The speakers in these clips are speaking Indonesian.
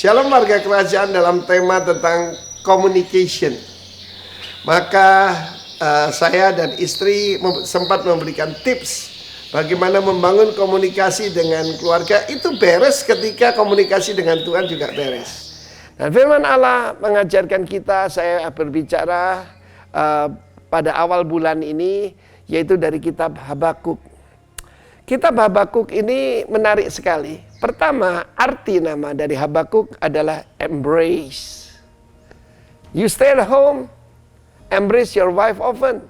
Shalom warga kerajaan dalam tema tentang communication. Maka saya dan istri sempat memberikan tips bagaimana membangun komunikasi dengan keluarga. Itu beres ketika komunikasi dengan Tuhan juga beres. Dan firman Allah mengajarkan kita, saya berbicara pada awal bulan ini, yaitu dari kitab Habakuk. Kitab Habakuk ini menarik sekali. Pertama, arti nama dari Habakuk adalah embrace. You stay at home, embrace your wife often.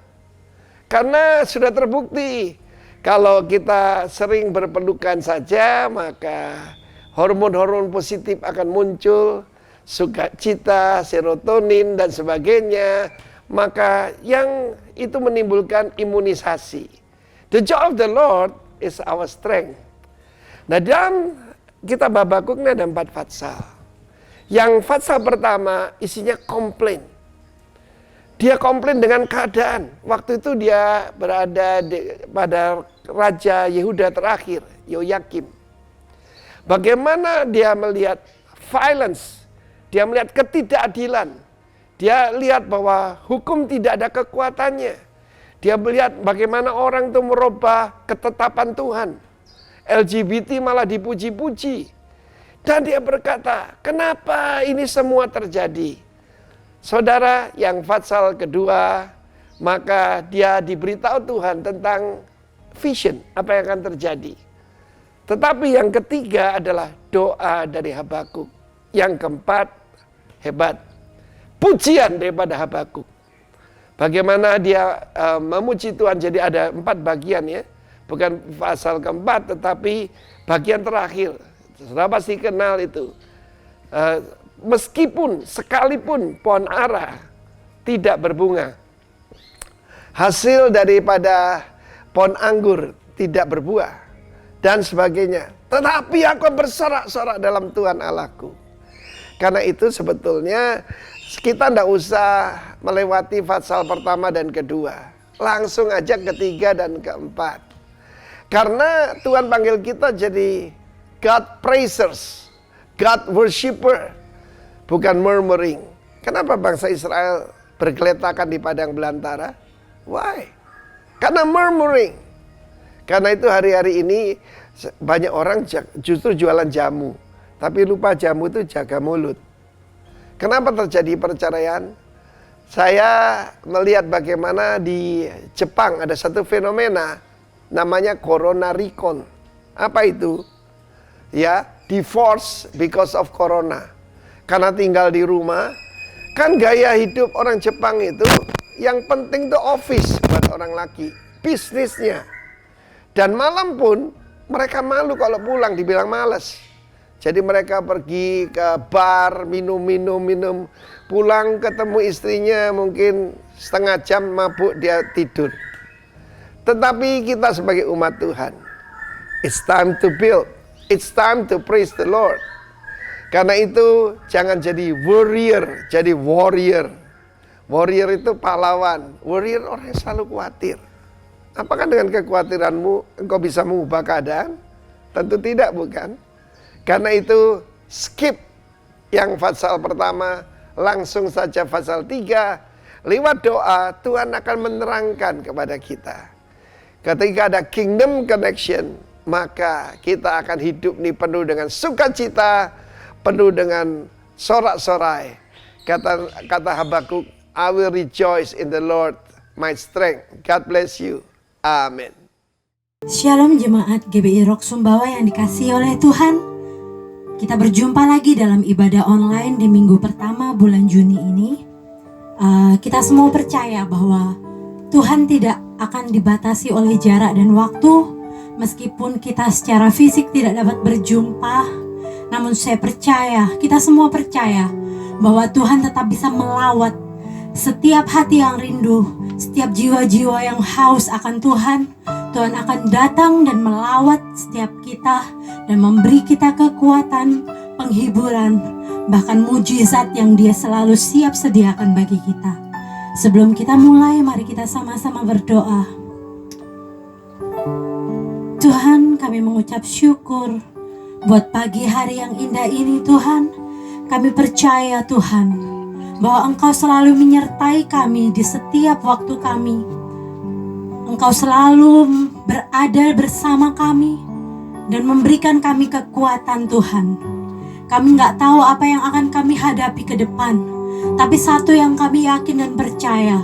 Karena sudah terbukti, kalau kita sering berpelukan saja, maka hormon-hormon positif akan muncul, sukacita, serotonin, dan sebagainya. Maka yang itu menimbulkan imunisasi. The joy of the Lord is our strength. Nah, dalam kitab Habakuk ini ada 4 fatsal. Yang fatsal pertama isinya komplain. Dia komplain dengan keadaan. Waktu itu dia berada pada Raja Yehuda terakhir, Yoyakim. Bagaimana dia melihat violence, dia melihat ketidakadilan. Dia lihat bahwa hukum tidak ada kekuatannya. Dia melihat bagaimana orang itu merubah ketetapan Tuhan. LGBT malah dipuji-puji. Dan dia berkata, kenapa ini semua terjadi? Saudara, yang fatsal kedua, maka dia diberitahu Tuhan tentang vision, apa yang akan terjadi. Tetapi yang ketiga adalah doa dari Habakuk. Yang keempat, hebat, pujian daripada Habakuk. Bagaimana dia memuji Tuhan, jadi ada 4 bagian ya. Bukan pasal keempat, tetapi bagian terakhir. Saudara pasti kenal itu. Meskipun sekalipun pohon ara tidak berbunga, hasil daripada pohon anggur tidak berbuah, dan sebagainya, tetapi aku bersorak-sorak dalam Tuhan Allahku. Karena itu sebetulnya kita tidak usah melewati fatsal pertama dan kedua. Langsung aja ketiga dan keempat. Karena Tuhan panggil kita jadi God praisers, God worshipper, bukan murmuring. Kenapa bangsa Israel bergeletakan di padang belantara? Why? Karena murmuring. Karena itu hari-hari ini banyak orang justru jualan jamu. Tapi lupa jamu itu jaga mulut. Kenapa terjadi perceraian? Saya melihat bagaimana di Jepang ada satu fenomena namanya Corona Recon. Apa itu? Ya, divorce because of corona. Karena tinggal di rumah. Kan gaya hidup orang Jepang itu yang penting tuh office buat orang laki, bisnisnya. Dan malam pun mereka malu kalau pulang dibilang malas. Jadi mereka pergi ke bar, minum. Pulang ketemu istrinya mungkin setengah jam mabuk, dia tidur. Tetapi kita sebagai umat Tuhan, it's time to build. It's time to praise the Lord. Karena itu jangan jadi warrior, jadi warrior. Warrior itu pahlawan. Warrior orang yang selalu khawatir. Apakah dengan kekhawatiranmu engkau bisa mengubah keadaan? Tentu tidak, bukan? Karena itu skip yang fatsal pertama, langsung saja fatsal 3. Lewat doa Tuhan akan menerangkan kepada kita. Ketika ada kingdom connection, maka kita akan hidup ini penuh dengan sukacita, penuh dengan sorak-sorai. Kata Habakuk, I will rejoice in the Lord, my strength. God bless you. Amin. Shalom jemaat GBI Rock Sumbawa yang dikasihi oleh Tuhan. Kita berjumpa lagi dalam ibadah online di minggu pertama bulan Juni ini. Kita semua percaya bahwa Tuhan tidak akan dibatasi oleh jarak dan waktu. Meskipun kita secara fisik tidak dapat berjumpa, namun saya percaya, kita semua percaya bahwa Tuhan tetap bisa melawat setiap hati yang rindu, setiap jiwa-jiwa yang haus akan Tuhan. Tuhan akan datang dan melawat setiap kita dan memberi kita kekuatan, penghiburan, bahkan mujizat yang Dia selalu siap sediakan bagi kita. Sebelum kita mulai, mari kita sama-sama berdoa. Tuhan, kami mengucap syukur buat pagi hari yang indah ini Tuhan. Kami percaya Tuhan bahwa Engkau selalu menyertai kami di setiap waktu kami. Engkau selalu berada bersama kami dan memberikan kami kekuatan Tuhan. Kami gak tahu apa yang akan kami hadapi ke depan, tapi satu yang kami yakin dan percaya,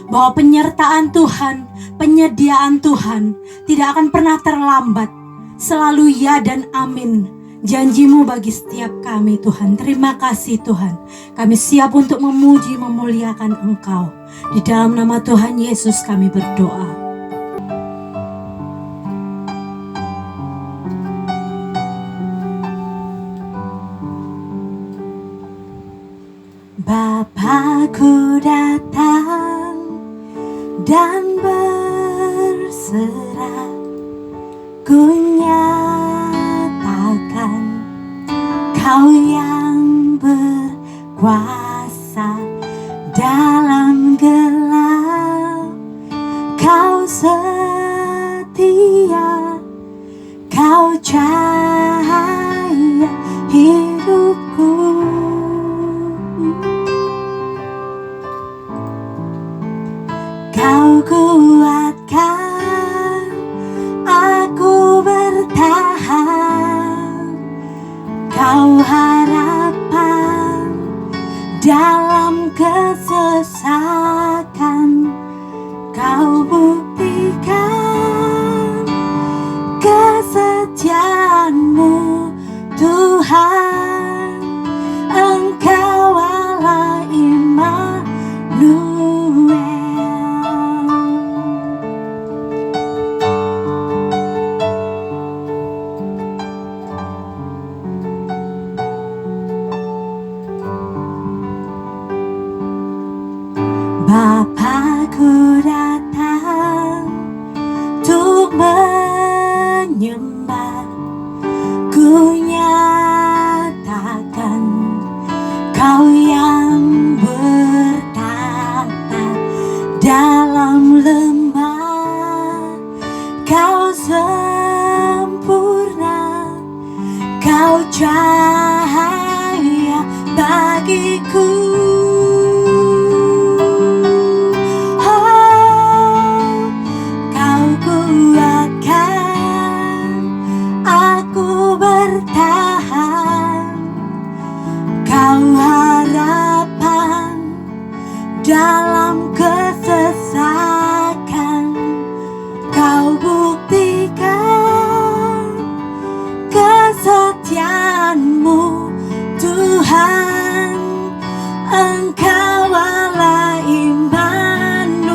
bahwa penyertaan Tuhan, penyediaan Tuhan tidak akan pernah terlambat. Selalu ya dan amin. Janji-Mu bagi setiap kami Tuhan. Terima kasih Tuhan. Kami siap untuk memuji, memuliakan Engkau. Di dalam nama Tuhan Yesus kami berdoa. Bapa-Ku datang dan berserah, ku nyatakan Kau yang berkuasa dalam gelap. Kau setia, Kau cahaya hidupku. Kau kuatkan aku bertahan. Kau harapan dalam kesesakan. Kau buktikan kesetiaan-Mu Tuhan. Engkau Allah Immanuel. Bapa-Ku datang untuk menyembah, ku nyatakan Kau yang bertata dalam lembah. Kau sempurna, Kau cahaya bagiku. Dalam kesesakan, Kau buktikan kesetiaan-Mu Tuhan. Engkau Allah Immanuel.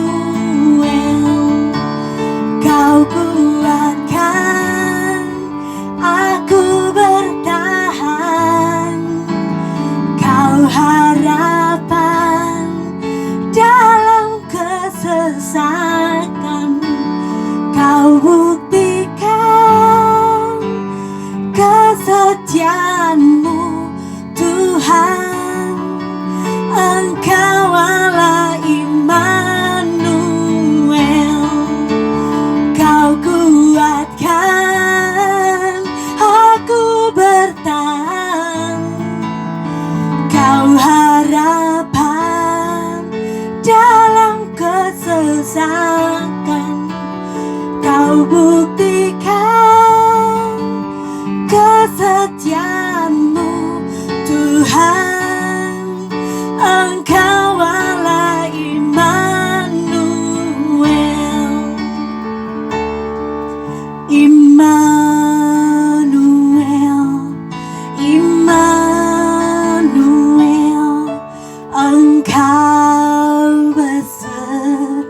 Kau kuatkan aku bertahan. Kau harapan dalam kesesakan. Kau buktikan kesetiaan-Mu Tuhan. Engkau Allah Immanuel. Kau kuatkan aku bertahan. Kau harapan dalam kesesakan. Kau buktikan kesetiaan-Mu Tuhan. Engkau Allah Immanuel. Immanuel, Immanuel. Engkau besertaku.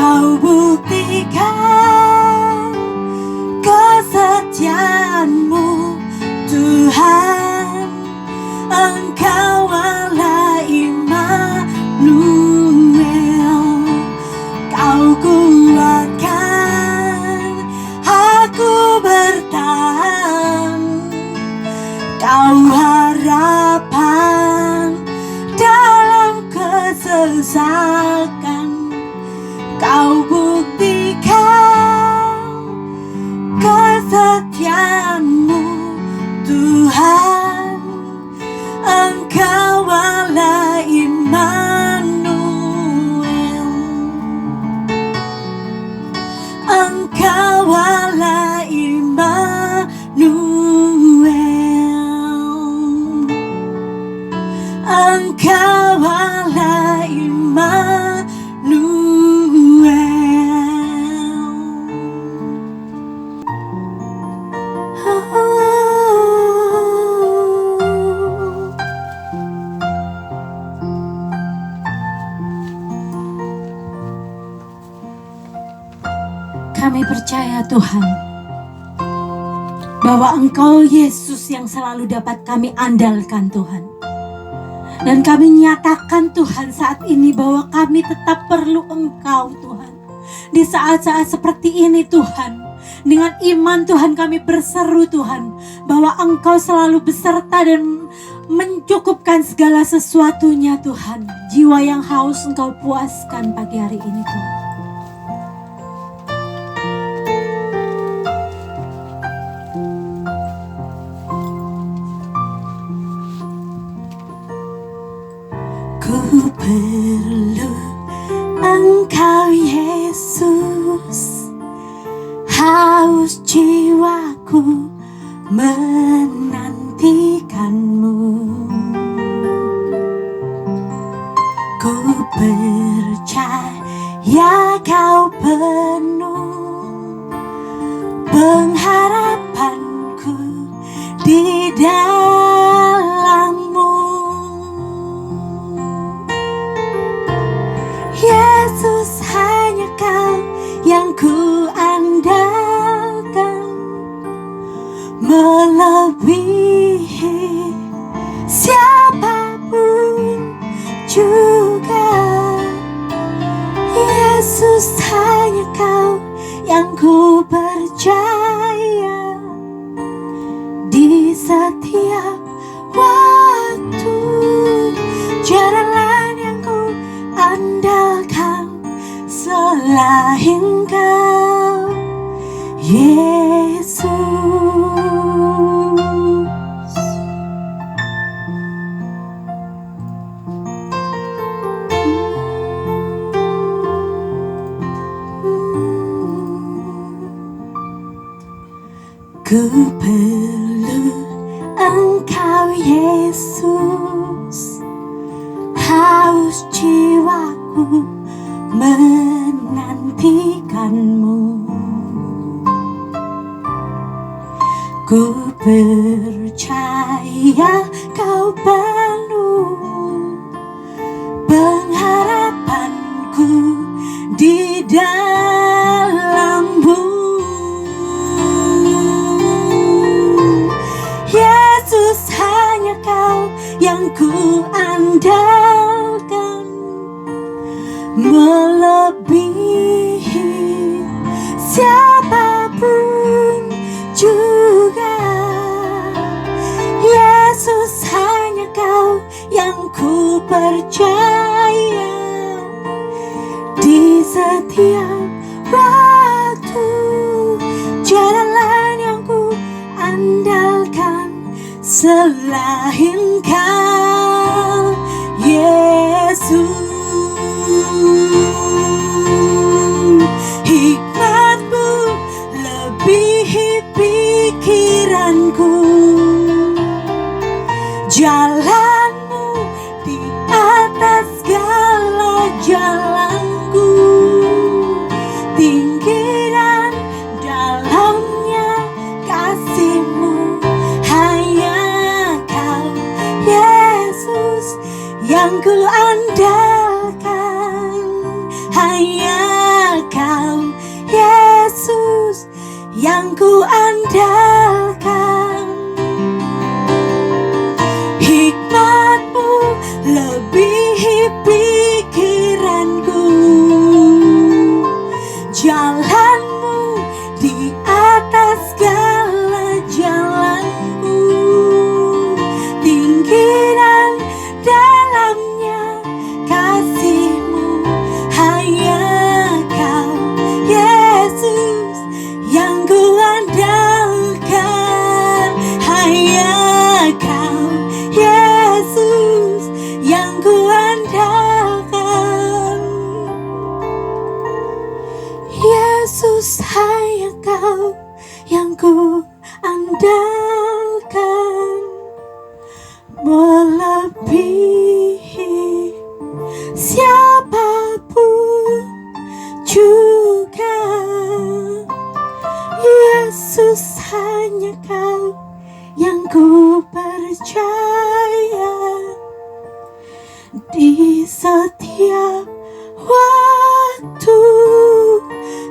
Kau buktikan kesetiaan-Mu Tuhan. Engkau Allah Immanuel. Kau kuatkan aku bertahan. Kau harapan dalam kesesakan. Kau buktikan kesetiaan-Mu Tuhan. Engkau Allah Immanuel. Engkau Allah Immanuel. Engkau Allah Immanuel. Kami percaya Tuhan bahwa Engkau Yesus yang selalu dapat kami andalkan Tuhan. Dan kami nyatakan Tuhan saat ini bahwa kami tetap perlu Engkau Tuhan. Di saat-saat seperti ini Tuhan, dengan iman Tuhan kami berseru Tuhan bahwa Engkau selalu beserta dan mencukupkan segala sesuatunya Tuhan. Jiwa yang haus Engkau puaskan pagi hari ini Tuhan. Ku perlu Engkau Yesus, haus jiwaku menantikan-Mu. Ku percaya Kau penuh pengharapanku di dalam-Mu. Yesus, hanya Kau yang ku andalkan, melebihi siapapun juga. Yesus, hanya Kau yang ku percaya di setiap waktu. Jalan lain yang ku andalkan selain Kau, Yesus. Ku perlu Engkau Yesus, haus jiwaku menantikan-Mu. Ku percaya Kau penuh pengharapanku di dalam-Mu. Yesus, hanya Kau yang ku andalkan, melebihi siapapun juga. Yesus, hanya Kau yang ku percaya di setiap waktu. Jalan lain yang ku andalkan selain Kau, Yesus. Hikmat-Mu lebihi pikiranku, jalan-Mu di atas segala jalanku. Tinggi dan dalamnya kasih-Mu, hanya Kau, Yesus. yang ku andalkan. Hikmat-Mu lebihi pikiranku, jalan-Mu di atas segala jalanku, tinggi dan dalamnya kasih-Mu, hanya Kau Yesus yang ku andalkan, hanya Kau Yesus yang ku andalkan. Yesus, hanya Kau yang ku andalkan, melebihi siapapun juga. Yesus, hanya Kau yang ku percaya, di setiap waktu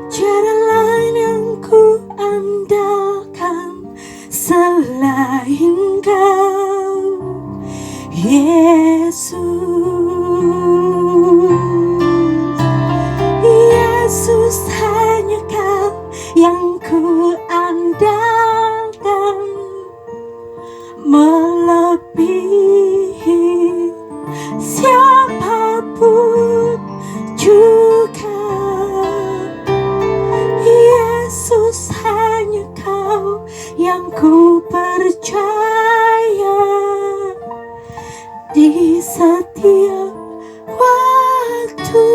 tiada lain yang ku andalkan selain Kau, Yesus. Yesus, hanya Kau yang ku andalkan, melebihi siapapun juga. Yesus, hanya Kau yang ku percaya, di setiap waktu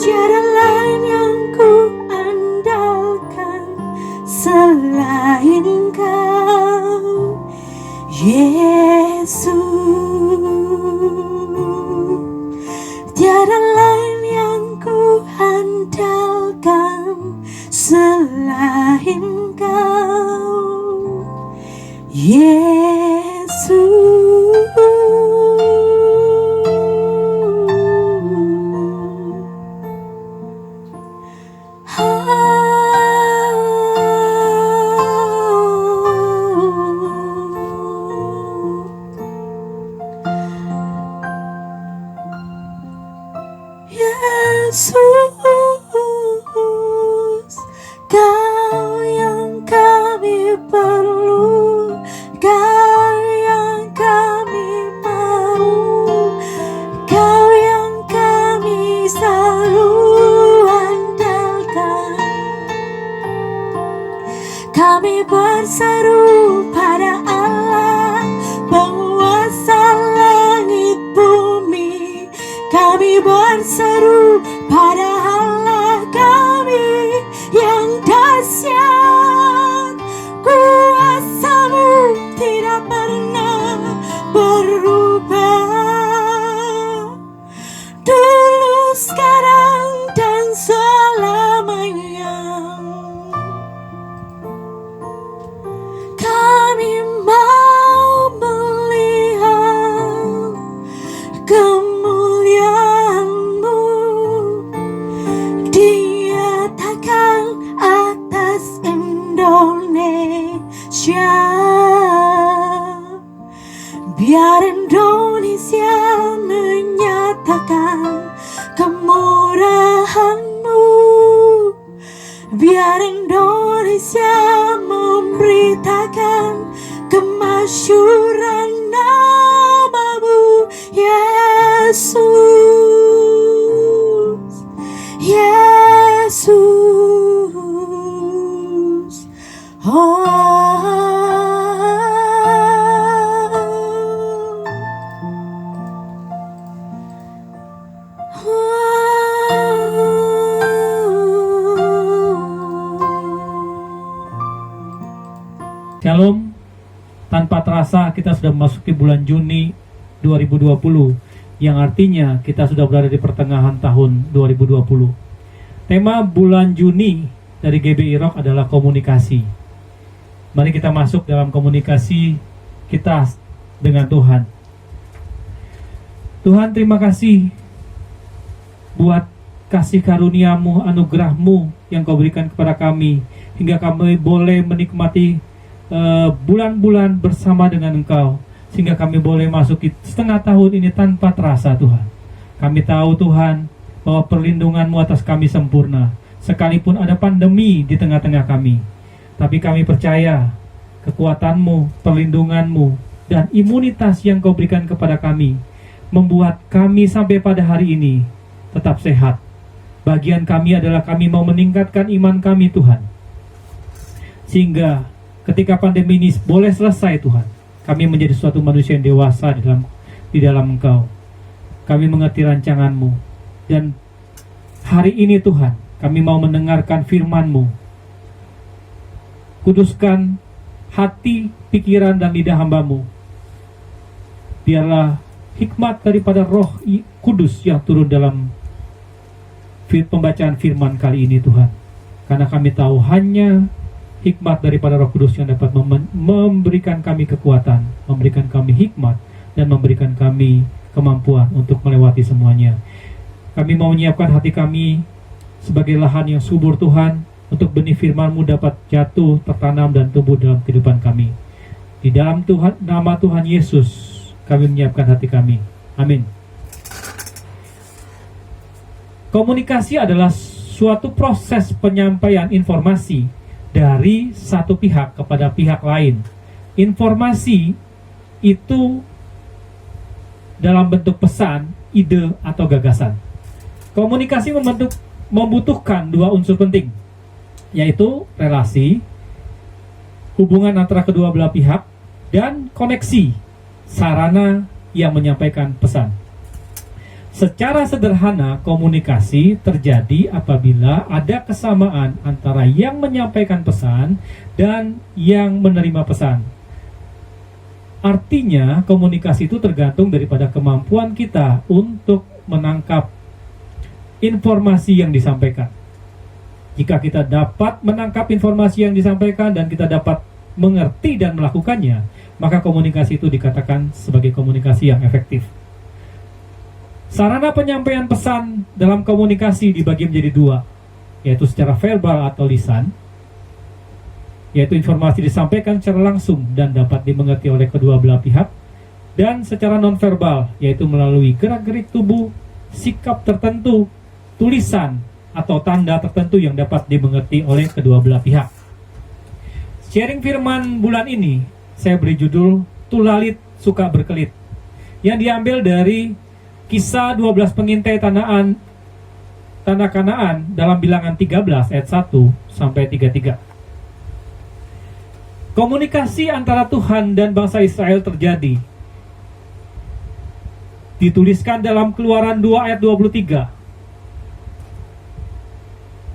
tiada lain yang ku andalkan selain Kau, Yesus. Tiada lain yang ku andalkan selain Kau, Yesus. Yesus, Kau yang kami perlu, Kau yang kami mau, Kau yang kami selalu andalkan. Kami berseru pada Allah, penguasa langit bumi. Kami berseru pada Allah kami yang dahsyat. Kuasa-Mu tidak pernah berubah, dulu, sekarang, dan selamanya. Kami mau melihat kemuliaan-Mu dinyatakan atas Indonesia. Biar Indonesia menyatakan kemurahan-Mu, biar Indonesia memberitakan kemasyhuran nama-Mu, Yesus, Yesus. Shalom. Tanpa terasa kita sudah memasuki bulan Juni 2020, yang artinya kita sudah berada di pertengahan tahun 2020. Tema bulan Juni dari GBI Rock adalah komunikasi. Mari kita masuk dalam komunikasi kita dengan Tuhan. Tuhan, terima kasih buat kasih karunia-Mu, anugerah-Mu yang Kau berikan kepada kami hingga kami boleh menikmati bulan-bulan bersama dengan Engkau, sehingga kami boleh masuki setengah tahun ini tanpa terasa Tuhan. Kami tahu Tuhan bahwa perlindungan-Mu atas kami sempurna, sekalipun ada pandemi di tengah-tengah kami. Tapi kami percaya kekuatan-Mu, perlindungan-Mu, dan imunitas yang Kau berikan kepada kami membuat kami sampai pada hari ini tetap sehat. Bagian kami adalah kami mau meningkatkan iman kami Tuhan, sehingga ketika pandemi ini boleh selesai Tuhan, kami menjadi suatu manusia yang dewasa di dalam Engkau. Kami mengerti rancangan-Mu, dan hari ini Tuhan, kami mau mendengarkan firman-Mu. Kuduskan hati, pikiran, dan lidah hamba-Mu. Biarlah hikmat daripada Roh Kudus yang turun dalam pembacaan firman kali ini Tuhan. Karena kami tahu hanya hikmat daripada Roh Kudus yang dapat memberikan kami kekuatan, memberikan kami hikmat, dan memberikan kami kemampuan untuk melewati semuanya. Kami mau menyiapkan hati kami sebagai lahan yang subur Tuhan, untuk benih firman-Mu dapat jatuh, tertanam, dan tumbuh dalam kehidupan kami. Di dalam nama Tuhan Yesus, kami menyiapkan hati kami. Amin. Komunikasi adalah suatu proses penyampaian informasi dari satu pihak kepada pihak lain. Informasi itu dalam bentuk pesan, ide, atau gagasan. Komunikasi membutuhkan dua unsur penting, yaitu relasi, hubungan antara kedua belah pihak, dan koneksi, sarana yang menyampaikan pesan. Secara sederhana, komunikasi terjadi apabila ada kesamaan antara yang menyampaikan pesan dan yang menerima pesan. Artinya, komunikasi itu tergantung daripada kemampuan kita untuk menangkap informasi yang disampaikan. Jika kita dapat menangkap informasi yang disampaikan dan kita dapat mengerti dan melakukannya, maka komunikasi itu dikatakan sebagai komunikasi yang efektif. Sarana penyampaian pesan dalam komunikasi dibagi menjadi dua, yaitu secara verbal atau lisan, yaitu informasi disampaikan secara langsung dan dapat dimengerti oleh kedua belah pihak, dan secara nonverbal, yaitu melalui gerak-gerik tubuh, sikap tertentu, tulisan, atau tanda tertentu yang dapat dimengerti oleh kedua belah pihak. Sharing firman bulan ini, saya beri judul Tulalit Suka Berkelit, yang diambil dari Kisah 12 pengintai tanah Kanaan dalam bilangan 13 ayat 1 sampai 33. Komunikasi antara Tuhan dan bangsa Israel terjadi. Dituliskan dalam Keluaran 2 ayat 23.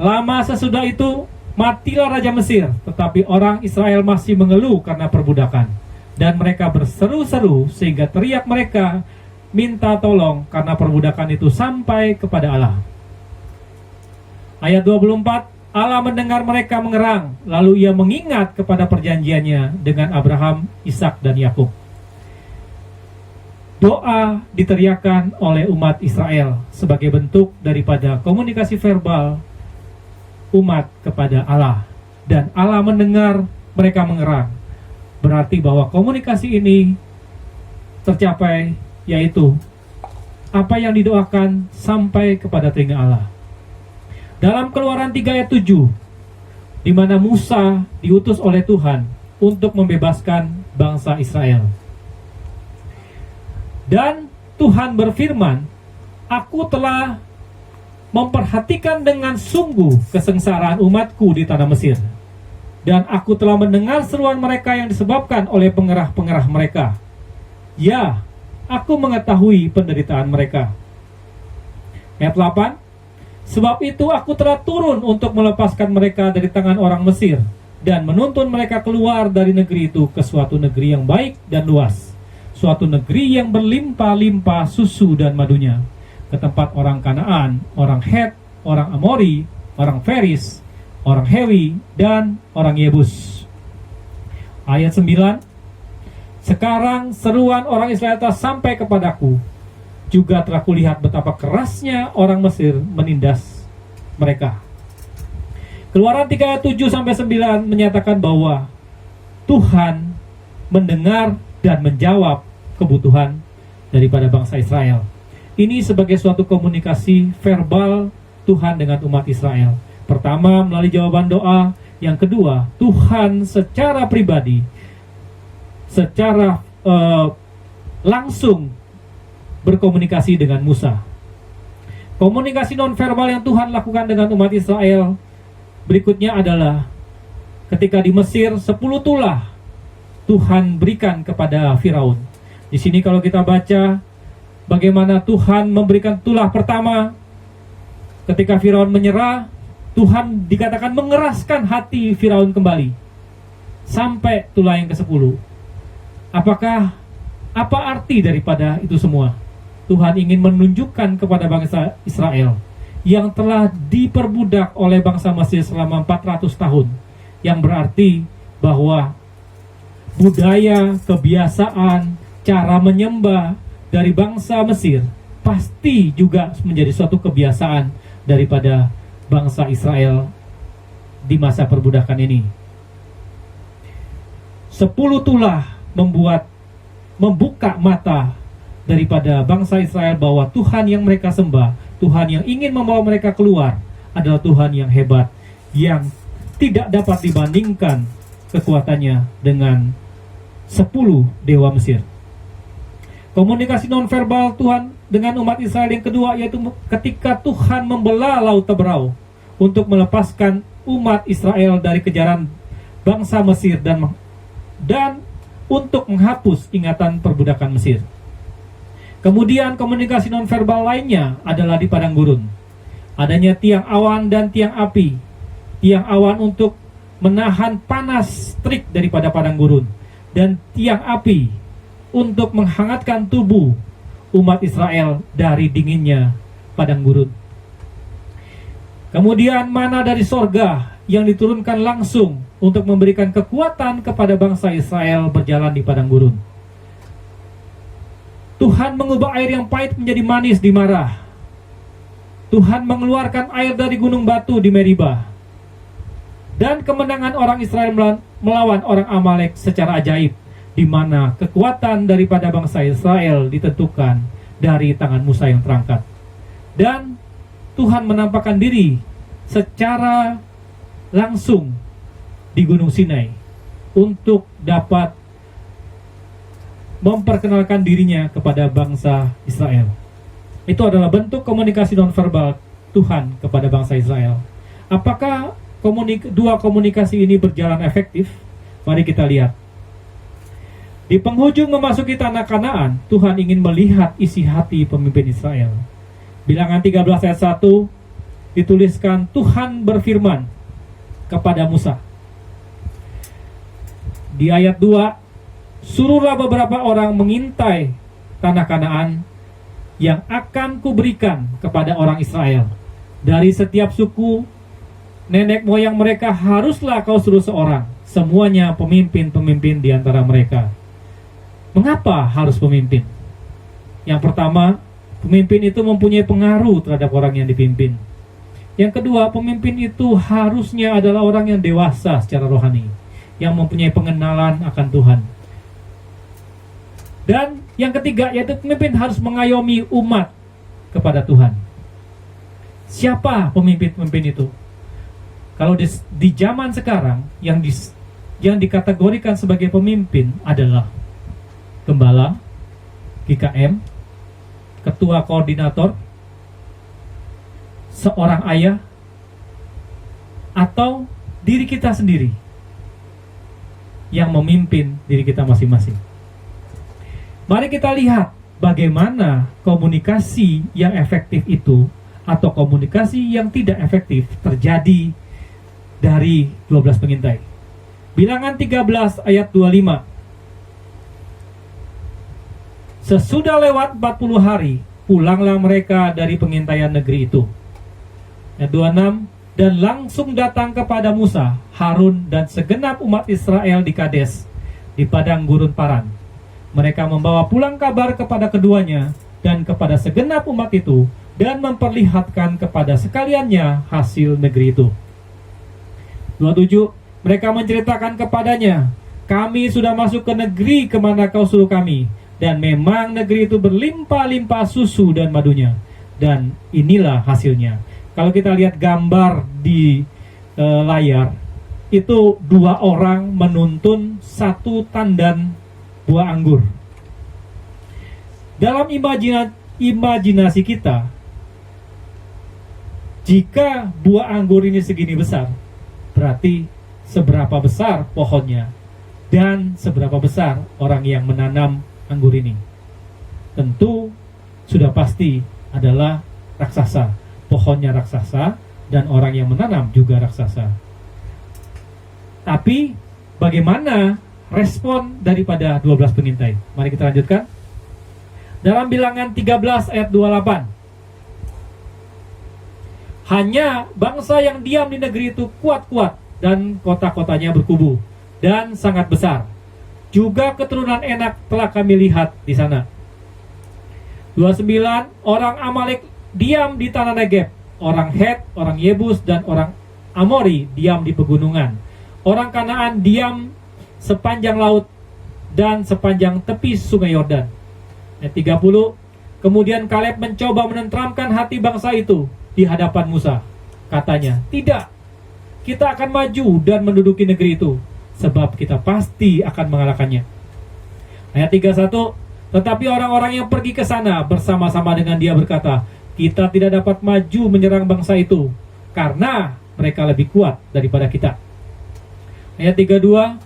Lama sesudah itu matilah Raja Mesir, tetapi orang Israel masih mengeluh karena perbudakan. Dan mereka berseru-seru sehingga teriak mereka minta tolong karena perbudakan itu sampai kepada Allah. Ayat 24, Allah mendengar mereka mengerang, lalu ia mengingat kepada perjanjiannya dengan Abraham, Ishak, dan Yakub. Doa diteriakkan oleh umat Israel sebagai bentuk daripada komunikasi verbal umat kepada Allah, dan Allah mendengar mereka mengerang. Berarti bahwa komunikasi ini tercapai, yaitu apa yang didoakan sampai kepada telinga Allah. Dalam Keluaran 3 ayat 7, di mana Musa diutus oleh Tuhan untuk membebaskan bangsa Israel. Dan Tuhan berfirman, Aku telah memperhatikan dengan sungguh kesengsaraan umatku di tanah Mesir, dan aku telah mendengar seruan mereka yang disebabkan oleh pengerah-pengerah mereka. Ya, aku mengetahui penderitaan mereka. Ayat 8, sebab itu aku telah turun untuk melepaskan mereka dari tangan orang Mesir dan menuntun mereka keluar dari negeri itu ke suatu negeri yang baik dan luas, suatu negeri yang berlimpah-limpah susu dan madunya, ke tempat orang Kanaan, orang Het, orang Amori, orang Feris, orang Hewi, dan orang Yebus. Ayat 9, sekarang seruan orang Israel telah sampai kepadaku, juga telah kulihat betapa kerasnya orang Mesir menindas mereka. Keluaran 3 ayat 7 sampai 9 menyatakan bahwa Tuhan mendengar dan menjawab kebutuhan daripada bangsa Israel. Ini sebagai suatu komunikasi verbal Tuhan dengan umat Israel. Pertama, melalui jawaban doa. Yang kedua, Tuhan secara pribadi, secara langsung berkomunikasi dengan Musa. Komunikasi nonverbal yang Tuhan lakukan dengan umat Israel berikutnya adalah ketika di Mesir 10 tulah Tuhan berikan kepada Firaun. Di sini kalau kita baca bagaimana Tuhan memberikan tulah pertama ketika Firaun menyerah, Tuhan dikatakan mengeraskan hati Firaun kembali sampai tulah yang ke-10. Apa arti daripada itu semua? Tuhan ingin menunjukkan kepada bangsa Israel yang telah diperbudak oleh bangsa Mesir selama 400 tahun, yang berarti bahwa budaya, kebiasaan, cara menyembah dari bangsa Mesir pasti juga menjadi suatu kebiasaan daripada bangsa Israel di masa perbudakan ini. 10 tulah membuka mata daripada bangsa Israel bahwa Tuhan yang mereka sembah, Tuhan yang ingin membawa mereka keluar adalah Tuhan yang hebat, yang tidak dapat dibandingkan kekuatannya dengan 10 dewa Mesir. Komunikasi nonverbal Tuhan dengan umat Israel yang kedua yaitu ketika Tuhan membelah Laut Teberau untuk melepaskan umat Israel dari kejaran bangsa Mesir dan untuk menghapus ingatan perbudakan Mesir. Kemudian komunikasi nonverbal lainnya adalah di padang gurun. Adanya tiang awan dan tiang api. Tiang awan untuk menahan panas terik daripada padang gurun, dan tiang api untuk menghangatkan tubuh umat Israel dari dinginnya padang gurun. Kemudian mana dari sorga yang diturunkan langsung untuk memberikan kekuatan kepada bangsa Israel berjalan di padang gurun. Tuhan mengubah air yang pahit menjadi manis di Marah. Tuhan mengeluarkan air dari gunung batu di Meribah. Dan kemenangan orang Israel melawan orang Amalek secara ajaib, di mana kekuatan daripada bangsa Israel ditentukan dari tangan Musa yang terangkat. Dan Tuhan menampakkan diri secara langsung di Gunung Sinai untuk dapat memperkenalkan dirinya kepada bangsa Israel. Itu adalah bentuk komunikasi nonverbal Tuhan kepada bangsa Israel. Apakah dua komunikasi ini berjalan efektif? Mari kita lihat. Di penghujung memasuki tanah Kanaan, Tuhan ingin melihat isi hati pemimpin Israel. Bilangan 13 ayat 1 dituliskan, Tuhan berfirman kepada Musa. Di ayat 2, suruhlah beberapa orang mengintai tanah Kanaan yang akan kuberikan kepada orang Israel. Dari setiap suku, nenek moyang mereka haruslah kau suruh seorang, semuanya pemimpin-pemimpin di antara mereka. Mengapa harus pemimpin? Yang pertama, pemimpin itu mempunyai pengaruh terhadap orang yang dipimpin. Yang kedua, pemimpin itu harusnya adalah orang yang dewasa secara rohani, yang mempunyai pengenalan akan Tuhan. Dan yang ketiga, yaitu pemimpin harus mengayomi umat kepada Tuhan. Siapa pemimpin-pemimpin itu? Kalau di zaman sekarang, yang dikategorikan sebagai pemimpin adalah gembala, GKM, ketua koordinator, seorang ayah, atau diri kita sendiri yang memimpin diri kita masing-masing. Mari kita lihat bagaimana komunikasi yang efektif itu atau komunikasi yang tidak efektif terjadi dari 12 pengintai. Bilangan 13 ayat 25. Sesudah lewat 40 hari, pulanglah mereka dari pengintaian negeri itu. Ayat 26, dan langsung datang kepada Musa, Harun, dan segenap umat Israel di Kades, di padang gurun Paran. Mereka membawa pulang kabar kepada keduanya dan kepada segenap umat itu, dan memperlihatkan kepada sekaliannya hasil negeri itu. 27, mereka menceritakan kepadanya, kami sudah masuk ke negeri kemana kau suruh kami, dan memang negeri itu berlimpah-limpah susu dan madunya, dan inilah hasilnya. Kalau kita lihat gambar di layar, itu 2 orang menuntun 1 tandan buah anggur. Dalam imajinasi kita, jika buah anggur ini segini besar, berarti seberapa besar pohonnya dan seberapa besar orang yang menanam anggur ini. Tentu sudah pasti adalah raksasa. Pohonnya raksasa dan orang yang menanam juga raksasa. Tapi bagaimana respon daripada 12 pengintai? Mari kita lanjutkan. Dalam Bilangan 13 ayat 28. Hanya bangsa yang diam di negeri itu kuat-kuat dan kota-kotanya berkubu dan sangat besar. Juga keturunan Enak telah kami lihat di sana. 29, orang Amalek diam di tanah Negeb, orang Het, orang Yebus dan orang Amori diam di pegunungan. Orang Kanaan diam sepanjang laut dan sepanjang tepi sungai Yordan. Ayat 30, kemudian Kaleb mencoba menenteramkan hati bangsa itu di hadapan Musa. Katanya, tidak, kita akan maju dan menduduki negeri itu, sebab kita pasti akan mengalahkannya. Ayat 31, tetapi orang-orang yang pergi ke sana bersama-sama dengan dia berkata, kita tidak dapat maju menyerang bangsa itu, karena mereka lebih kuat daripada kita. Ayat 32,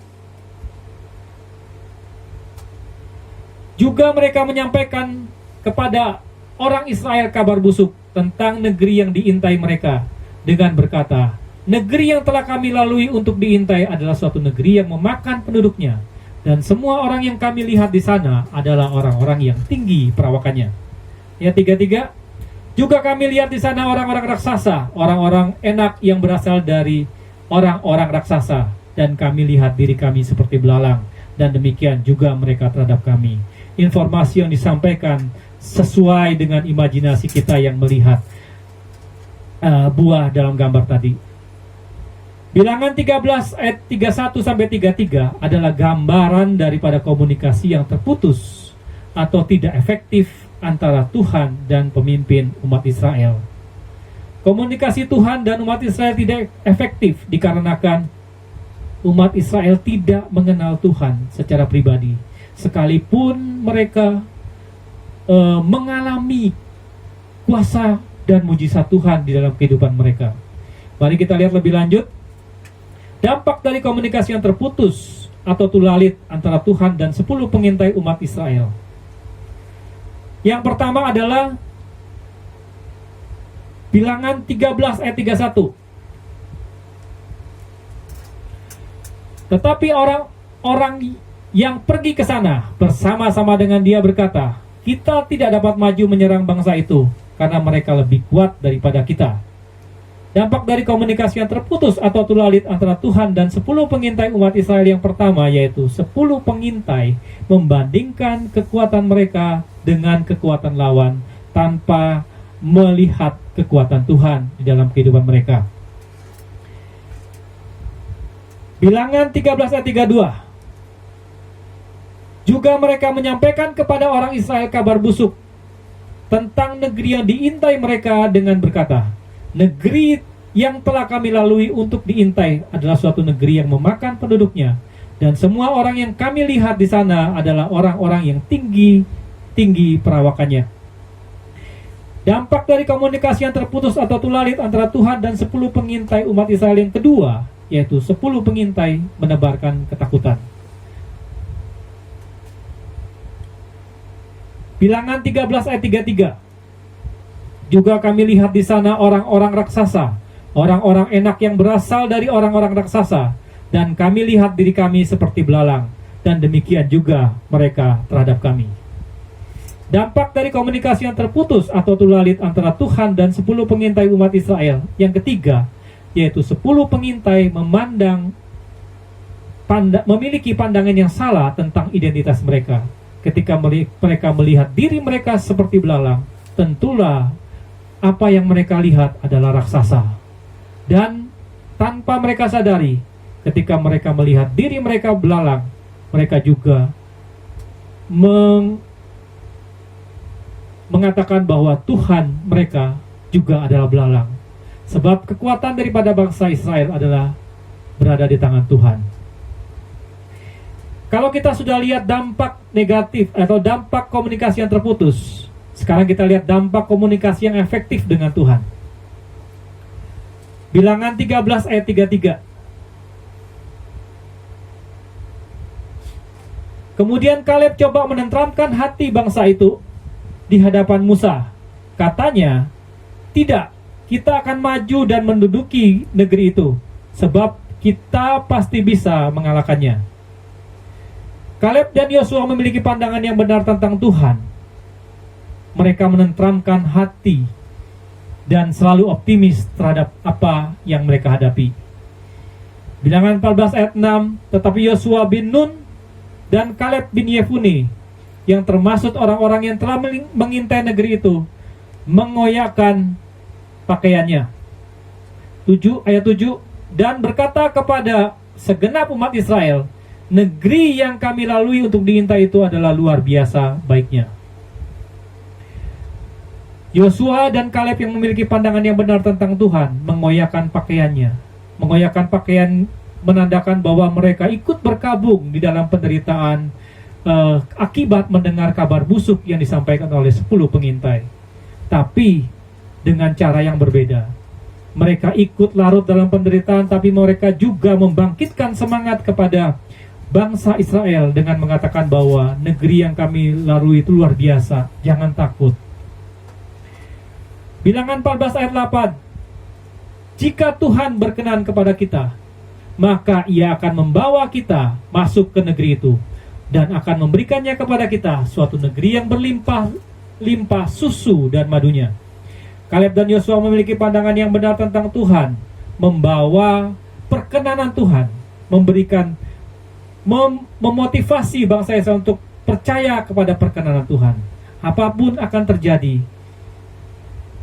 juga mereka menyampaikan kepada orang Israel kabar busuk tentang negeri yang diintai mereka dengan berkata, negeri yang telah kami lalui untuk diintai adalah suatu negeri yang memakan penduduknya, dan semua orang yang kami lihat di sana adalah orang-orang yang tinggi perawakannya. Ayat 33, juga kami lihat di sana orang-orang raksasa, orang-orang Enak yang berasal dari orang-orang raksasa, dan kami lihat diri kami seperti belalang, dan demikian juga mereka terhadap kami. Informasi yang disampaikan sesuai dengan imajinasi kita yang melihat buah dalam gambar tadi. Bilangan 13 ayat 31 sampai 33 adalah gambaran daripada komunikasi yang terputus atau tidak efektif antara Tuhan dan pemimpin umat Israel. Komunikasi Tuhan dan umat Israel tidak efektif dikarenakan umat Israel tidak mengenal Tuhan secara pribadi, sekalipun mereka mengalami kuasa dan mujizat Tuhan di dalam kehidupan mereka. Mari kita lihat lebih lanjut. Dampak dari komunikasi yang terputus atau tulalit antara Tuhan dan 10 pengintai umat Israel. Yang pertama adalah Bilangan 13 ayat 31. Tetapi orang-orang yang pergi ke sana bersama-sama dengan dia berkata, kita tidak dapat maju menyerang bangsa itu karena mereka lebih kuat daripada kita. Dampak dari komunikasi yang terputus atau tulalit antara Tuhan dan 10 pengintai umat Israel yang pertama, yaitu 10 pengintai membandingkan kekuatan mereka dengan kekuatan lawan tanpa melihat kekuatan Tuhan di dalam kehidupan mereka. Bilangan 13 ayat 32. Juga mereka menyampaikan kepada orang Israel kabar busuk tentang negeri yang diintai mereka dengan berkata, negeri yang telah kami lalui untuk diintai adalah suatu negeri yang memakan penduduknya, dan semua orang yang kami lihat di sana adalah orang-orang yang tinggi perawakannya. Dampak dari komunikasi yang terputus atau tulalit antara Tuhan dan 10 pengintai umat Israel yang kedua, yaitu 10 pengintai menebarkan ketakutan. Bilangan 13 ayat 33. Juga kami lihat di sana orang-orang raksasa, orang-orang Enak yang berasal dari orang-orang raksasa, dan kami lihat diri kami seperti belalang, dan demikian juga mereka terhadap kami. Dampak dari komunikasi yang terputus atau tulalit antara Tuhan dan 10 pengintai umat Israel yang ketiga, yaitu 10 pengintai memiliki pandangan yang salah tentang identitas mereka. Ketika mereka melihat diri mereka seperti belalang, tentulah apa yang mereka lihat adalah raksasa. Dan tanpa mereka sadari, ketika mereka melihat diri mereka belalang, mereka juga mengatakan bahwa Tuhan mereka juga adalah belalang. Sebab kekuatan daripada bangsa Israel adalah berada di tangan Tuhan. Kalau kita sudah lihat dampak negatif atau dampak komunikasi yang terputus, sekarang kita lihat dampak komunikasi yang efektif dengan Tuhan. Bilangan 13 ayat 33. Kemudian Kaleb coba menenteramkan hati bangsa itu di hadapan Musa. Katanya, tidak, kita akan maju dan menduduki negeri itu, sebab kita pasti bisa mengalahkannya. Kaleb dan Yosua memiliki pandangan yang benar tentang Tuhan. Mereka menenteramkan hati dan selalu optimis terhadap apa yang mereka hadapi. Bilangan 14 ayat 6, tetapi Yosua bin Nun dan Kaleb bin Yefune, yang termasuk orang-orang yang telah mengintai negeri itu, mengoyakkan pakaiannya. Ayat 7, dan berkata kepada segenap umat Israel, negeri yang kami lalui untuk diintai itu adalah luar biasa baiknya. Yosua dan Kaleb yang memiliki pandangan yang benar tentang Tuhan mengoyakkan pakaiannya. Mengoyakkan pakaian menandakan bahwa mereka ikut berkabung di dalam penderitaan akibat mendengar kabar busuk yang disampaikan oleh 10 pengintai. Tapi dengan cara yang berbeda. Mereka ikut larut dalam penderitaan, tapi mereka juga membangkitkan semangat kepada bangsa Israel dengan mengatakan bahwa negeri yang kami lalui itu luar biasa, jangan takut. Bilangan 14 ayat 8, jika Tuhan berkenan kepada kita, maka Ia akan membawa kita masuk ke negeri itu dan akan memberikannya kepada kita, suatu negeri yang berlimpah susu dan madunya. Kaleb dan Yosua memiliki pandangan yang benar tentang Tuhan, membawa perkenanan Tuhan, memotivasi bangsa Israel untuk percaya kepada perkenanan Tuhan. Apapun akan terjadi,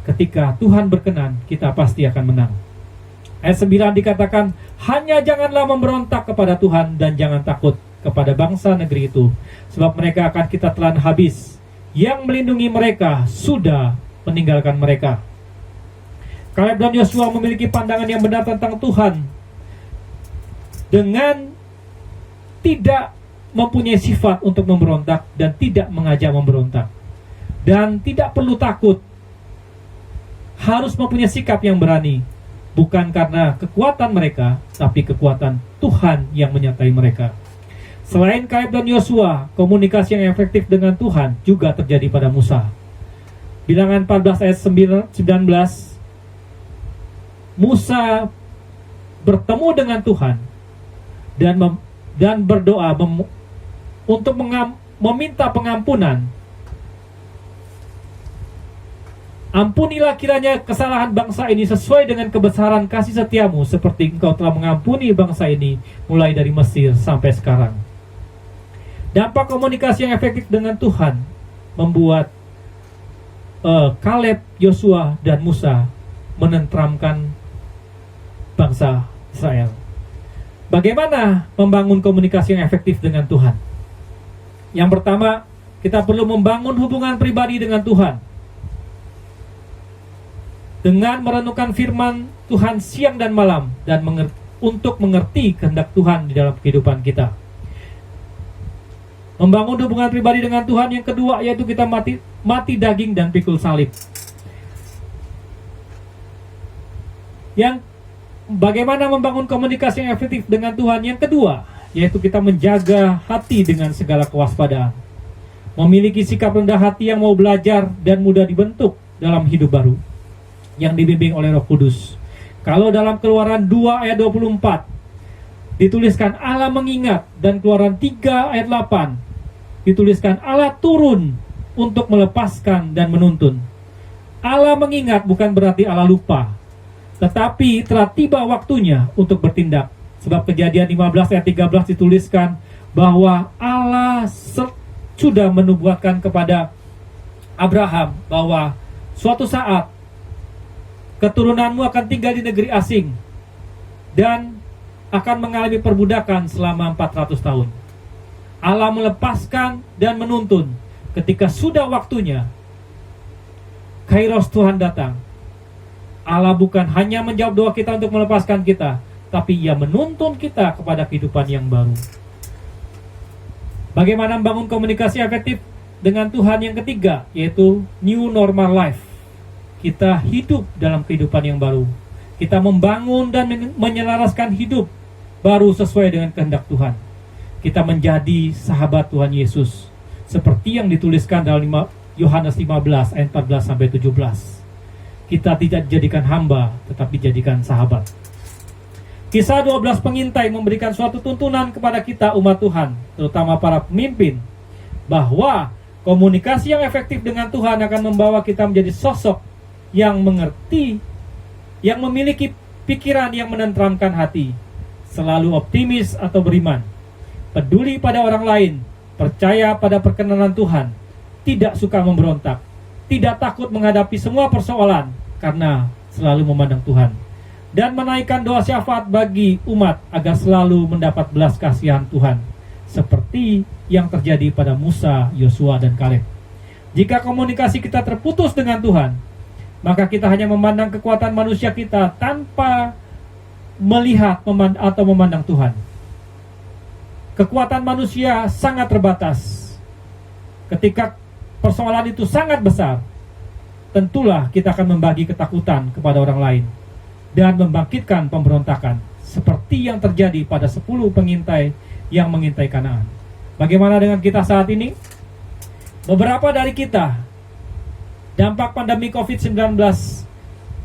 ketika Tuhan berkenan, kita pasti akan menang. Ayat 9 dikatakan, hanya janganlah memberontak kepada Tuhan dan jangan takut kepada bangsa negeri itu, sebab mereka akan kita telan habis. Yang melindungi mereka sudah meninggalkan mereka. Kaleb dan Yosua memiliki pandangan yang benar tentang Tuhan dengan tidak mempunyai sifat untuk memberontak dan tidak mengajak memberontak, dan tidak perlu takut. Harus mempunyai sikap yang berani, bukan karena kekuatan mereka, tapi kekuatan Tuhan yang menyertai mereka. Selain Kaleb dan Yosua, komunikasi yang efektif dengan Tuhan juga terjadi pada Musa. Bilangan 14 ayat 19, Musa bertemu dengan Tuhan dan berdoa untuk meminta pengampunan. Ampunilah kiranya kesalahan bangsa ini sesuai dengan kebesaran kasih setiamu, seperti engkau telah mengampuni bangsa ini mulai dari Mesir sampai sekarang. Dampak komunikasi yang efektif dengan Tuhan membuat Kaleb, Yosua, dan Musa menenteramkan bangsa Israel. Bagaimana membangun komunikasi yang efektif dengan Tuhan? Yang pertama, kita perlu membangun hubungan pribadi dengan Tuhan dengan merenungkan firman Tuhan siang dan malam dan untuk mengerti kehendak Tuhan di dalam kehidupan kita. Membangun hubungan pribadi dengan Tuhan yang kedua yaitu kita mati daging dan pikul salib. Yang bagaimana membangun komunikasi yang efektif dengan Tuhan yang kedua yaitu kita menjaga hati dengan segala kewaspadaan. Memiliki sikap rendah hati yang mau belajar dan mudah dibentuk dalam hidup baru yang dibimbing oleh Roh Kudus. Kalau dalam Keluaran 2 ayat 24 dituliskan Allah mengingat, dan Keluaran 3 ayat 8 dituliskan Allah turun untuk melepaskan dan menuntun. Allah mengingat bukan berarti Allah lupa, tetapi telah tiba waktunya untuk bertindak. Sebab Kejadian 15 ayat 13 dituliskan bahwa Allah sudah menubuatkan kepada Abraham bahwa suatu saat keturunanmu akan tinggal di negeri asing dan akan mengalami perbudakan selama 400 tahun. Allah melepaskan dan menuntun. Ketika sudah waktunya, Kairos Tuhan datang. Allah bukan hanya menjawab doa kita untuk melepaskan kita, tapi Ia menuntun kita kepada kehidupan yang baru. Bagaimana membangun komunikasi efektif dengan Tuhan yang ketiga, yaitu new normal life. Kita hidup dalam kehidupan yang baru. Kita membangun dan menyelaraskan hidup baru sesuai dengan kehendak Tuhan. Kita menjadi sahabat Tuhan Yesus, seperti yang dituliskan dalam Yohanes 15 ayat 14 sampai 17. Kita tidak dijadikan hamba, tetapi dijadikan sahabat. Kisah 12 pengintai memberikan suatu tuntunan kepada kita umat Tuhan, terutama para pemimpin, bahwa komunikasi yang efektif dengan Tuhan akan membawa kita menjadi sosok yang mengerti, yang memiliki pikiran yang menenteramkan hati, selalu optimis atau beriman, peduli pada orang lain, percaya pada perkenanan Tuhan, tidak suka memberontak, tidak takut menghadapi semua persoalan karena selalu memandang Tuhan, dan menaikkan doa syafaat bagi umat agar selalu mendapat belas kasihan Tuhan, seperti yang terjadi pada Musa, Yosua, dan Kaleb. Jika komunikasi kita terputus dengan Tuhan, maka kita hanya memandang kekuatan manusia kita tanpa melihat atau memandang Tuhan. Kekuatan manusia sangat terbatas. Ketika persoalan itu sangat besar, tentulah kita akan membagi ketakutan kepada orang lain dan membangkitkan pemberontakan, seperti yang terjadi pada 10 pengintai yang mengintai Kanaan. Bagaimana dengan kita saat ini? Beberapa dari kita, dampak pandemi COVID-19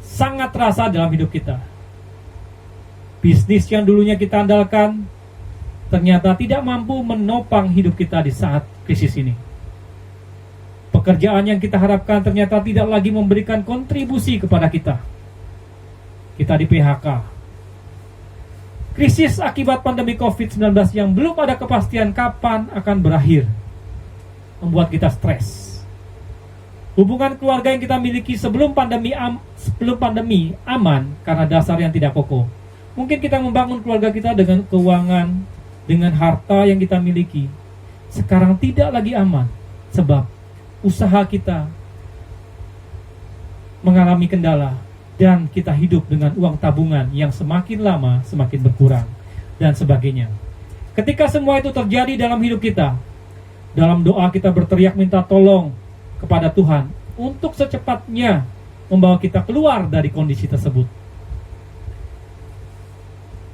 sangat terasa dalam hidup kita. Bisnis yang dulunya kita andalkan ternyata tidak mampu menopang hidup kita di saat krisis ini. Pekerjaan yang kita harapkan ternyata tidak lagi memberikan kontribusi kepada kita. Kita di PHK. Krisis akibat pandemi COVID-19 yang belum ada kepastian kapan akan berakhir membuat kita stres. Hubungan keluarga yang kita miliki sebelum pandemi aman karena dasar yang tidak kokoh. Mungkin kita membangun keluarga kita dengan keuangan, dengan harta yang kita miliki. Sekarang tidak lagi aman sebab usaha kita mengalami kendala dan kita hidup dengan uang tabungan yang semakin lama semakin berkurang dan sebagainya. Ketika semua itu terjadi dalam hidup kita, dalam doa kita berteriak minta tolong kepada Tuhan untuk secepatnya membawa kita keluar dari kondisi tersebut.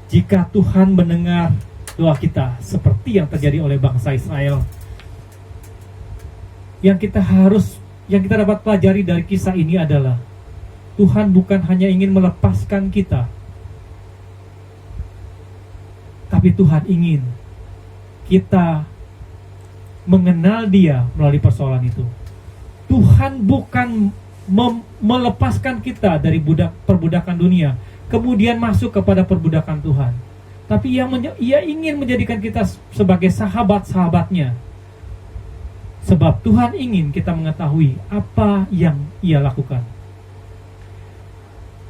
Jika Tuhan mendengar doa kita seperti yang terjadi oleh bangsa Israel, yang kita dapat pelajari dari kisah ini adalah Tuhan bukan hanya ingin melepaskan kita, tapi Tuhan ingin kita mengenal Dia melalui persoalan itu. Tuhan bukan melepaskan kita dari perbudakan dunia, kemudian masuk kepada perbudakan Tuhan. Tapi Ia ingin menjadikan kita sebagai sahabat-sahabatnya. Sebab Tuhan ingin kita mengetahui apa yang Ia lakukan.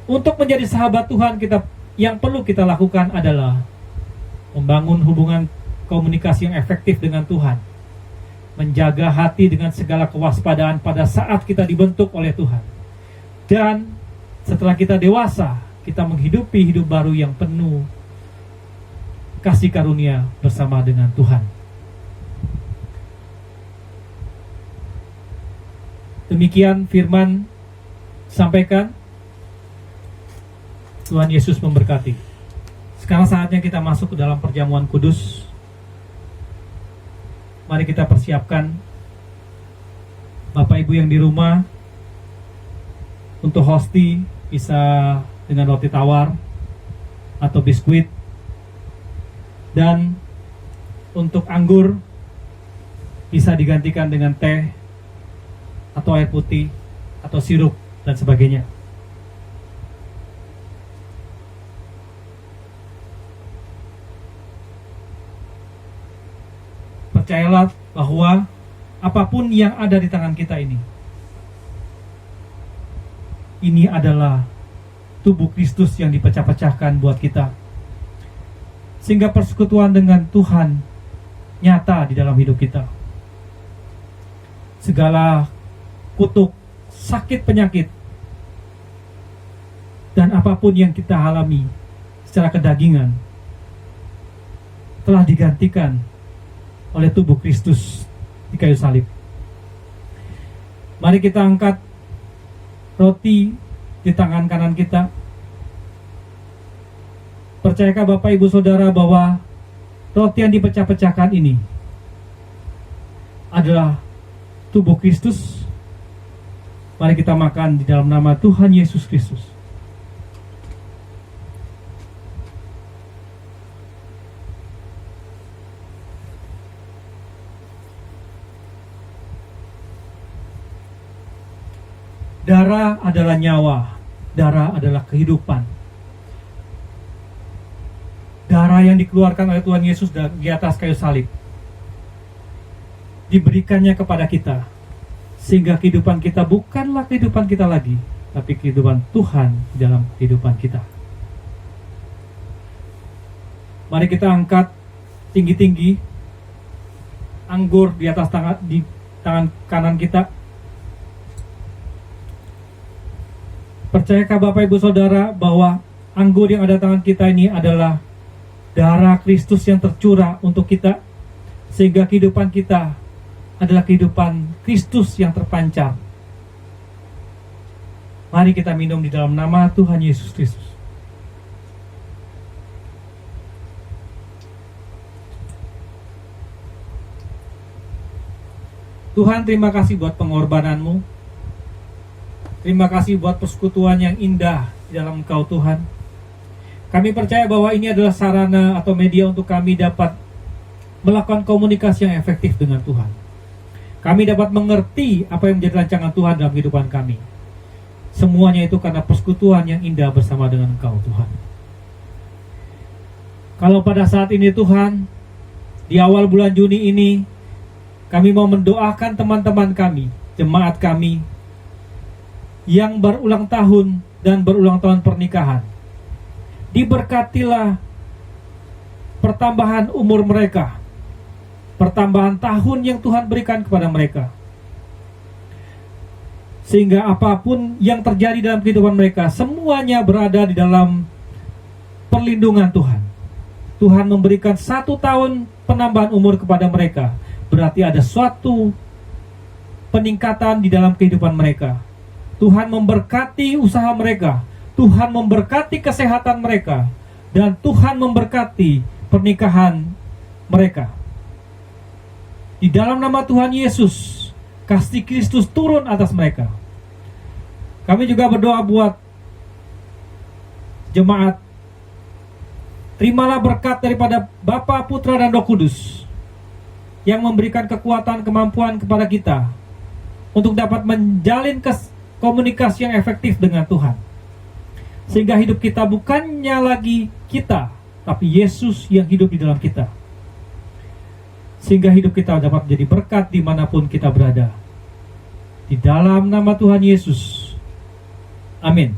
Untuk menjadi sahabat Tuhan, yang perlu kita lakukan adalah membangun hubungan komunikasi yang efektif dengan Tuhan. Menjaga hati dengan segala kewaspadaan pada saat kita dibentuk oleh Tuhan. Dan setelah kita dewasa, kita menghidupi hidup baru yang penuh kasih karunia bersama dengan Tuhan. Demikian firman sampaikan. Tuhan Yesus memberkati. Sekarang saatnya kita masuk ke dalam perjamuan kudus. Mari kita persiapkan Bapak Ibu yang di rumah untuk hosti, bisa dengan roti tawar atau biskuit. Dan untuk anggur bisa digantikan dengan teh atau air putih atau sirup dan sebagainya. Percayalah bahwa apapun yang ada di tangan kita ini adalah tubuh Kristus yang dipecah-pecahkan buat kita sehingga persekutuan dengan Tuhan nyata di dalam hidup kita. Segala kutuk, sakit, penyakit, dan apapun yang kita alami secara kedagingan telah digantikan oleh tubuh Kristus di kayu salib. Mari kita angkat roti di tangan kanan kita. Percayakah Bapak Ibu Saudara bahwa roti yang dipecah-pecahkan ini adalah tubuh Kristus? Mari kita makan di dalam nama Tuhan Yesus Kristus. Darah adalah nyawa, darah adalah kehidupan. Darah yang dikeluarkan oleh Tuhan Yesus di atas kayu salib diberikannya kepada kita, sehingga kehidupan kita bukanlah kehidupan kita lagi, tapi kehidupan Tuhan dalam kehidupan kita. Mari kita angkat tinggi-tinggi anggur di atas tangan kanan kita. Percayakah Bapak Ibu Saudara bahwa anggur yang ada tangan kita ini adalah darah Kristus yang tercurah untuk kita, sehingga kehidupan kita adalah kehidupan Kristus yang terpancar. Mari kita minum di dalam nama Tuhan Yesus Kristus. Tuhan, terima kasih buat pengorbananmu. Terima kasih buat persekutuan yang indah di dalam Engkau, Tuhan. Kami percaya bahwa ini adalah sarana atau media untuk kami dapat melakukan komunikasi yang efektif dengan Tuhan. Kami dapat mengerti apa yang menjadi rancangan Tuhan dalam kehidupan kami. Semuanya itu karena persekutuan yang indah bersama dengan Engkau, Tuhan. Kalau pada saat ini, Tuhan, di awal bulan Juni ini, kami mau mendoakan teman-teman kami, jemaat kami, yang berulang tahun dan berulang tahun pernikahan. Diberkatilah pertambahan umur mereka, pertambahan tahun yang Tuhan berikan kepada mereka, sehingga apapun yang terjadi dalam kehidupan mereka, semuanya berada di dalam perlindungan Tuhan. Tuhan memberikan 1 tahun penambahan umur kepada mereka, berarti ada suatu peningkatan di dalam kehidupan mereka. Tuhan memberkati usaha mereka, Tuhan memberkati kesehatan mereka, dan Tuhan memberkati pernikahan mereka. Di dalam nama Tuhan Yesus, kasih Kristus turun atas mereka. Kami juga berdoa buat jemaat. Terimalah berkat daripada Bapa, Putra, dan Roh Kudus yang memberikan kekuatan, kemampuan kepada kita untuk dapat menjalin komunikasi yang efektif dengan Tuhan, sehingga hidup kita bukannya lagi kita, tapi Yesus yang hidup di dalam kita, sehingga hidup kita dapat menjadi berkat dimanapun kita berada. Di dalam nama Tuhan Yesus, amin.